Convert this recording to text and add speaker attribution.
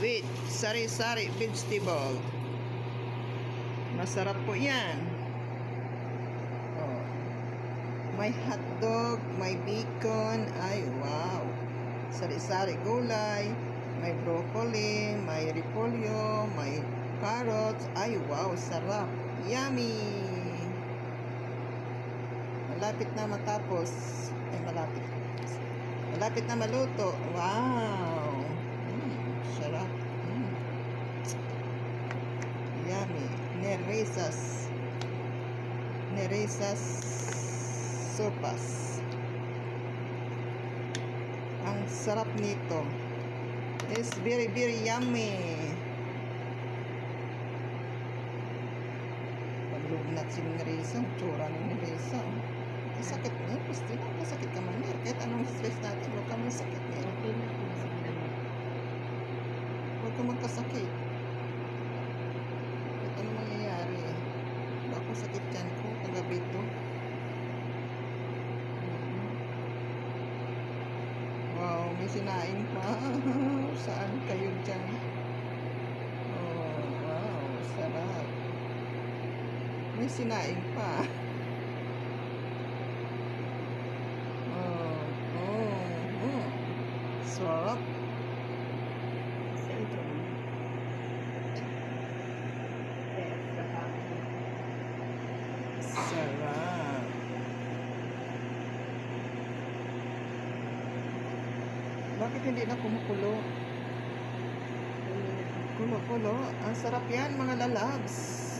Speaker 1: with sari-sari vegetable. Masarap po yan. Oh. May hotdog, may bacon. Ay, wow. Sari-sari gulay. May broccoli, may repolyo, may carrots. Ay, wow. Sarap. Yummy. Malapit na matapos. Ay, malapit. Malapit na maluto. Wow. Sarap. Yummy. Neresas sopas. Ang sarap nito. It's very yummy. Paglugnat si Neresa, tsura ni Neresa. Kasakit niya, gusto na. Kasakit ka man niya. Kahit anong stress natin, huwag ka masakit niya. Huwag ka magkasakit. Kahit anong mangyayari. Huwag ako sakit yan ko, kagabi to. Wow, may sinain pa. Saan kayo dyan? Oh, wow, sarap. May sinain pa. Sarap. Sarap. Bakit hindi na kumukulo? Kulo-kulo. Ang sarap yan, mga lalabs.